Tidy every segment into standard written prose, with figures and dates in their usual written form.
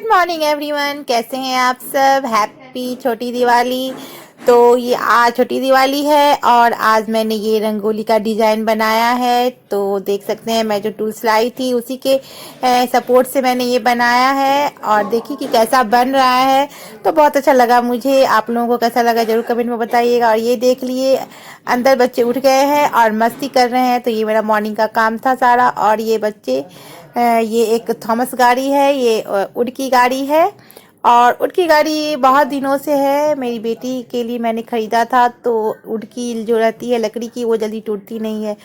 Morning everyone, कैसे हैं आप सब। हैप्पी छोटी दिवाली। तो ये आज छोटी दिवाली है और आज मैंने ये रंगोली का डिज़ाइन बनाया है। तो देख सकते हैं मैं जो टूल्स लाई थी उसी के सपोर्ट से मैंने ये बनाया है और देखिए कि कैसा बन रहा है। तो बहुत अच्छा लगा मुझे। आप लोगों को कैसा लगा ज़रूर कमेंट में बताइएगा। और ये देख लिए अंदर बच्चे उठ गए हैं और मस्ती कर रहे हैं। तो ये मेरा मॉर्निंग का काम था सारा। और ये बच्चे ये एक थॉमस गाड़ी है, ये उड की गाड़ी है। और उड की गाड़ी बहुत दिनों से है, मेरी बेटी के लिए मैंने ख़रीदा था। तो उड की जो रहती है लकड़ी की वो जल्दी टूटती नहीं है।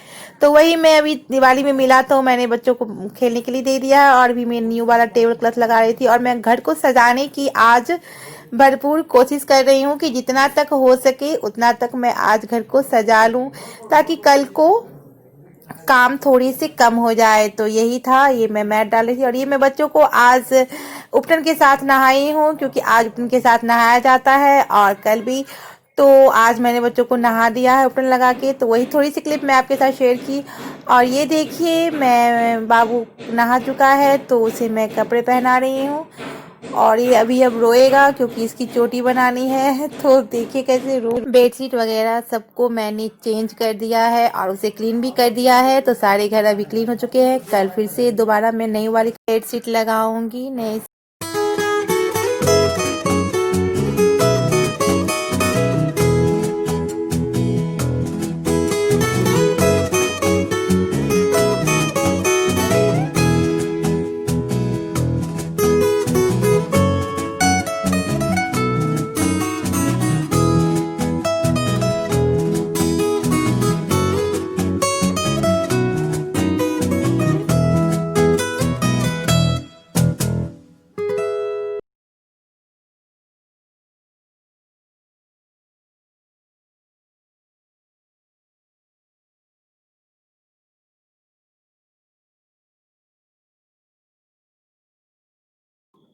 तो वही मैं अभी दिवाली में मिला तो मैंने बच्चों को खेलने के लिए दे दिया। और भी मैं न्यू वाला टेबल क्लॉथ लगा रही थी और मैं घर को सजाने की आज भरपूर कोशिश कर रही हूँ कि जितना तक हो सके उतना तक मैं आज घर को सजा लूँ, ताकि कल को काम थोड़ी सी कम हो जाए। तो यही था, ये मैं मैट डाल रही थी। और ये मैं बच्चों को आज उपटन के साथ नहाई हूँ, क्योंकि आज उपटन के साथ नहाया जाता है और कल भी। तो आज मैंने बच्चों को नहा दिया है उपटन लगा के। तो वही थोड़ी सी क्लिप मैं आपके साथ शेयर की। और ये देखिए मैं बाबू नहा चुका है तो उसे मैं कपड़े पहना रही हूँ। और ये अभी अब रोएगा क्योंकि इसकी चोटी बनानी है। तो देखिए कैसे रो। बेडशीट वगैरह सबको मैंने चेंज कर दिया है और उसे क्लीन भी कर दिया है। तो सारे घर अभी क्लीन हो चुके हैं। कल फिर से दोबारा मैं नई वाली बेडशीट लगाऊंगी नई।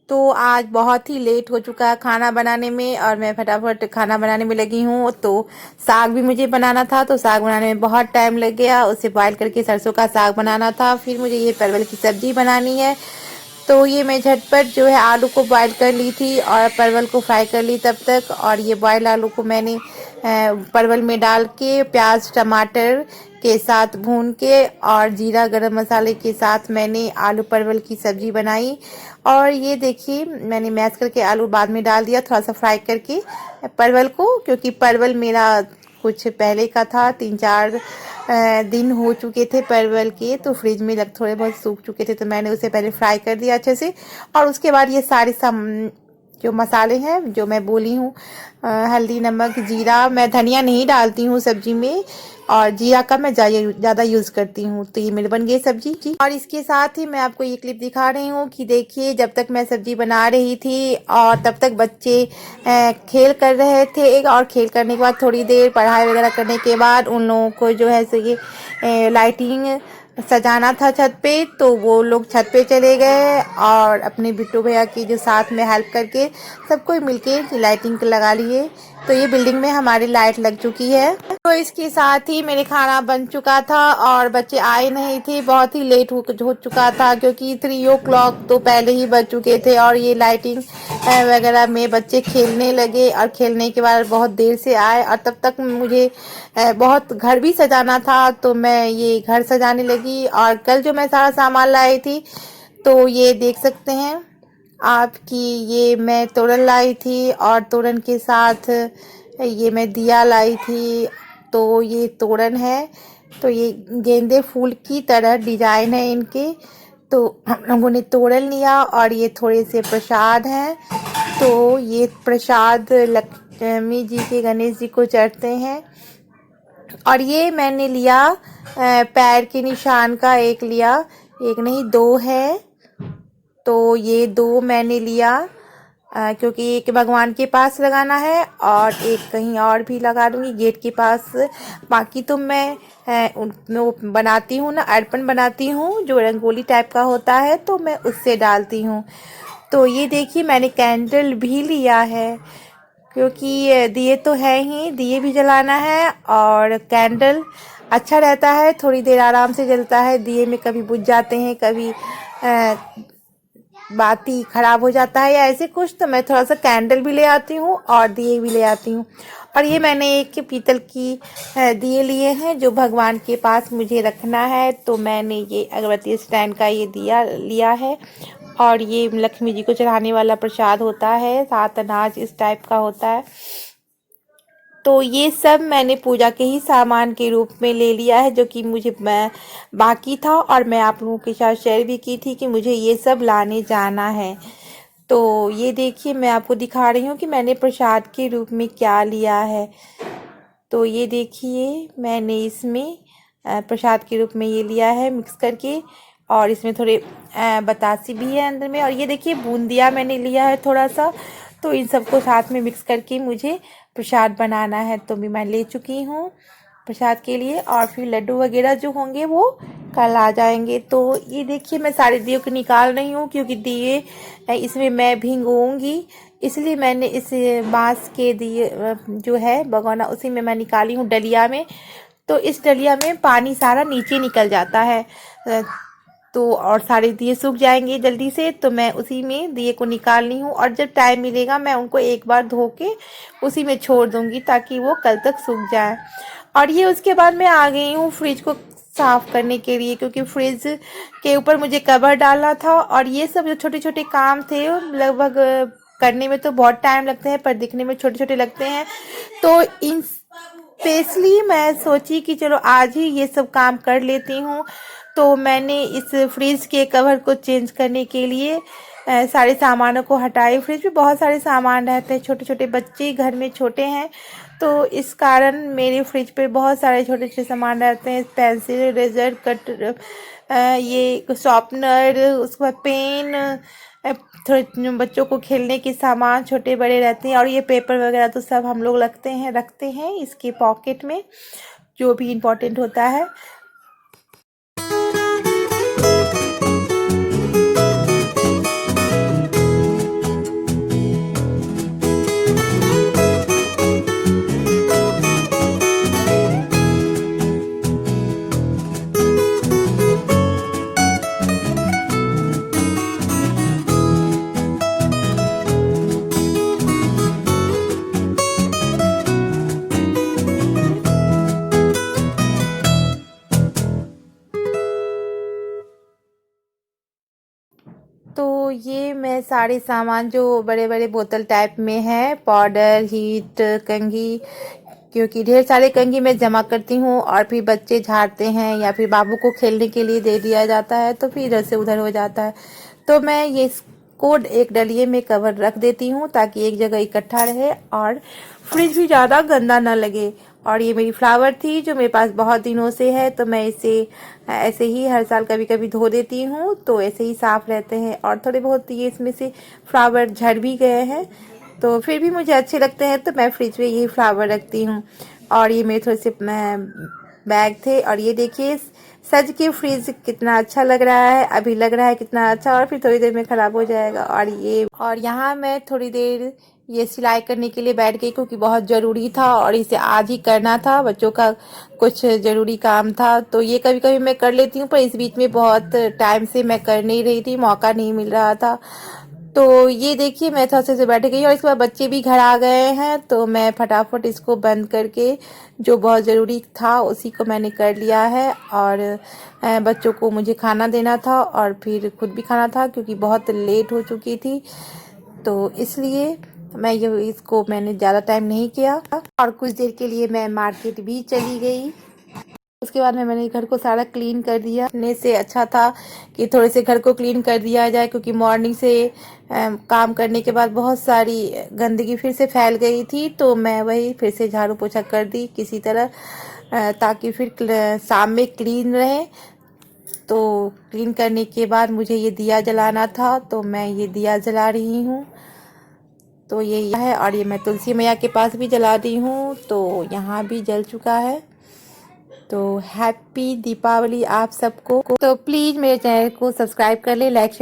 तो आज बहुत ही लेट हो चुका है खाना बनाने में और मैं फटाफट खाना बनाने में लगी हूँ। तो साग भी मुझे बनाना था, तो साग बनाने में बहुत टाइम लग गया। उसे बॉयल करके सरसों का साग बनाना था। फिर मुझे ये परवल की सब्जी बनानी है। तो ये मैं झटपट जो है आलू को बॉयल कर ली थी और परवल को फ्राई कर ली तब तक। और ये बॉयल आलू को मैंने परवल में डाल के प्याज टमाटर के साथ भून के और जीरा गरम मसाले के साथ मैंने आलू परवल की सब्जी बनाई। और ये देखिए मैंने मैश करके आलू बाद में डाल दिया, थोड़ा सा फ्राई करके परवल को, क्योंकि परवल मेरा कुछ पहले का था, 3-4 दिन हो चुके थे परवल के। तो फ्रिज में लग थोड़े बहुत सूख चुके थे, तो मैंने उसे पहले फ्राई कर दिया अच्छे से। और उसके बाद ये सारे जो मसाले हैं जो मैं बोली हूँ, हल्दी नमक जीरा, मैं धनिया नहीं डालती हूँ सब्जी में और जीरा का मैं ज़्यादा यूज़ करती हूँ। तो ये मेरे बन गई सब्जी जी। और इसके साथ ही मैं आपको ये क्लिप दिखा रही हूँ कि देखिए जब तक मैं सब्जी बना रही थी और तब तक बच्चे खेल कर रहे थे। और खेल करने के बाद थोड़ी देर पढ़ाई वगैरह करने के बाद उन लोगों को जो है सो ये लाइटिंग सजाना था छत पे। तो वो लोग छत पे चले गए और अपने बिट्टू भैया की जो साथ में हेल्प करके सब कोई मिलके लाइटिंग लगा लिए। तो ये बिल्डिंग में हमारी लाइट लग चुकी है। तो इसके साथ ही मेरे खाना बन चुका था और बच्चे आए नहीं थे, बहुत ही लेट हो चुका था, क्योंकि 3 o'clock तो पहले ही बज चुके थे। और ये लाइटिंग वगैरह में बच्चे खेलने लगे और खेलने के बाद बहुत देर से आए। और तब तक मुझे बहुत घर भी सजाना था, तो मैं ये घर सजाने लगी। और कल जो मैं सारा सामान लाई थी, तो ये देख सकते हैं आपकी, ये मैं तोरण लाई थी और तोरण के साथ ये मैं दिया लाई थी। तो ये तोरण है, तो ये गेंदे फूल की तरह डिजाइन है इनके। तो हम लोगों ने तोरण लिया और ये थोड़े से प्रसाद हैं। तो ये प्रसाद लक्ष्मी जी के गणेश जी को चढ़ते हैं। और ये मैंने लिया पैर के निशान का, एक लिया, एक नहीं 2 है। तो ये 2 मैंने लिया क्योंकि एक भगवान के पास लगाना है और एक कहीं और भी लगा दूंगी गेट के पास। बाकी तो मैं वो बनाती हूँ ना, अर्पण बनाती हूँ जो रंगोली टाइप का होता है, तो मैं उससे डालती हूँ। तो ये देखिए मैंने कैंडल भी लिया है, क्योंकि दिए तो है ही, दिए भी जलाना है और कैंडल अच्छा रहता है, थोड़ी देर आराम से जलता है। दिए में कभी बुझ जाते हैं, कभी बाती खराब हो जाता है या ऐसे कुछ, तो मैं थोड़ा सा कैंडल भी ले आती हूँ और दिए भी ले आती हूँ। और ये मैंने एक पीतल की दिए लिए हैं जो भगवान के पास मुझे रखना है, तो मैंने ये अगरबत्ती स्टैंड का ये दिया लिया है। और ये लक्ष्मी जी को चढ़ाने वाला प्रसाद होता है, 7 अनाज इस टाइप का होता है। तो ये सब मैंने पूजा के ही सामान के रूप में ले लिया है, जो कि मुझे बाकी था और मैं आप लोगों के साथ शेयर भी की थी कि मुझे ये सब लाने जाना है। तो ये देखिए, मैं आपको दिखा रही हूँ कि मैंने प्रसाद के रूप में क्या लिया है। तो ये देखिए, मैंने इसमें प्रसाद के रूप में ये लिया है मिक्स करके, और इसमें थोड़े बतासी भी है अंदर में। और ये देखिए, बूंदिया मैंने लिया है थोड़ा सा। तो इन सबको साथ में मिक्स करके मुझे प्रसाद बनाना है, तो भी मैं ले चुकी हूँ प्रसाद के लिए। और फिर लड्डू वगैरह जो होंगे वो कल आ जाएंगे। तो ये देखिए, मैं सारे दियों को निकाल रही हूँ क्योंकि दिए इसमें मैं भिगोऊंगी, इसलिए मैंने इस बांस के दिए जो है भगोना, उसी में मैं निकाली हूँ डलिया में। तो इस डलिया में पानी सारा नीचे निकल जाता है, तो और सारे दिए सूख जाएंगे जल्दी से। तो मैं उसी में दिए को निकालनी हूँ, और जब टाइम मिलेगा मैं उनको एक बार धो के उसी में छोड़ दूंगी ताकि वो कल तक सूख जाए। और ये उसके बाद मैं आ गई हूँ फ्रिज को साफ करने के लिए, क्योंकि फ्रिज के ऊपर मुझे कवर डालना था। और ये सब जो छोटे छोटे काम थे, लगभग करने में तो बहुत टाइम लगते हैं पर दिखने में छोटे छोटे लगते हैं। तो इन स्पेशली मैं सोची कि चलो आज ही ये सब काम कर लेती हूँ। तो मैंने इस फ्रिज के कवर को चेंज करने के लिए सारे सामानों को हटाए। फ्रिज में बहुत सारे सामान रहते हैं, छोटे छोटे बच्चे घर में छोटे हैं, तो इस कारण मेरे फ्रिज पे बहुत सारे छोटे छोटे सामान रहते हैं। पेंसिल, इरेजर, कटर, ये शॉर्पनर, उसके बाद पेन, थोड़े बच्चों को खेलने के सामान छोटे बड़े रहते हैं। और ये पेपर वगैरह तो सब हम लोग रखते हैं इसके पॉकेट में, जो भी इम्पोर्टेंट होता है। तो ये मैं सारे सामान जो बड़े बड़े बोतल टाइप में है, पाउडर, हीट, कंघी, क्योंकि ढेर सारे कंघी मैं जमा करती हूँ और फिर बच्चे झाड़ते हैं या फिर बाबू को खेलने के लिए दे दिया जाता है, तो फिर इधर से उधर हो जाता है। तो मैं ये कोड एक डलिए में कवर रख देती हूँ ताकि एक जगह इकट्ठा रहे और फ्रिज भी ज़्यादा गंदा ना लगे। और ये मेरी फ्लावर थी जो मेरे पास बहुत दिनों से है, तो मैं इसे ऐसे ही हर साल कभी कभी धो देती हूँ, तो ऐसे ही साफ रहते हैं। और थोड़े बहुत ये इसमें से फ्लावर झड़ भी गए हैं, तो फिर भी मुझे अच्छे लगते हैं, तो मैं फ्रिज में यही फ्लावर रखती हूँ। और ये मेरे थोड़े से बैग थे। और ये देखिए, सज के फ्रिज कितना अच्छा लग रहा है, अभी लग रहा है कितना अच्छा, और फिर थोड़ी देर में ख़राब हो जाएगा। और यहाँ मैं थोड़ी देर ये सिलाई करने के लिए बैठ गई क्योंकि बहुत ज़रूरी था और इसे आज ही करना था, बच्चों का कुछ ज़रूरी काम था। तो ये कभी कभी मैं कर लेती हूँ, पर इस बीच में बहुत टाइम से मैं कर नहीं रही थी, मौका नहीं मिल रहा था। तो ये देखिए, मैं थोड़ा से बैठ गई और इसके बाद बच्चे भी घर आ गए हैं, तो मैं फटाफट इसको बंद करके जो बहुत ज़रूरी था उसी को मैंने कर लिया है। और बच्चों को मुझे खाना देना था और फिर खुद भी खाना था क्योंकि बहुत लेट हो चुकी थी, तो इसलिए इसको मैंने ज़्यादा टाइम नहीं किया। और कुछ देर के लिए मैं मार्केट भी चली गई। उसके बाद में मैंने घर को सारा क्लीन कर दिया। ने से अच्छा था कि थोड़े से घर को क्लीन कर दिया जाए, क्योंकि मॉर्निंग से काम करने के बाद बहुत सारी गंदगी फिर से फैल गई थी, तो मैं वही फिर से झाड़ू पोछा कर दी किसी तरह, ताकि फिर शाम में क्लीन रहे। तो क्लीन करने के बाद मुझे ये दिया जलाना था, तो मैं ये दिया जला रही हूँ। तो ये है, और ये मैं तुलसी मैया के पास भी जला दी हूँ, तो यहाँ भी जल चुका है। तो हैप्पी दीपावली आप सबको। तो प्लीज़ मेरे चैनल को सब्सक्राइब कर ले, लाइक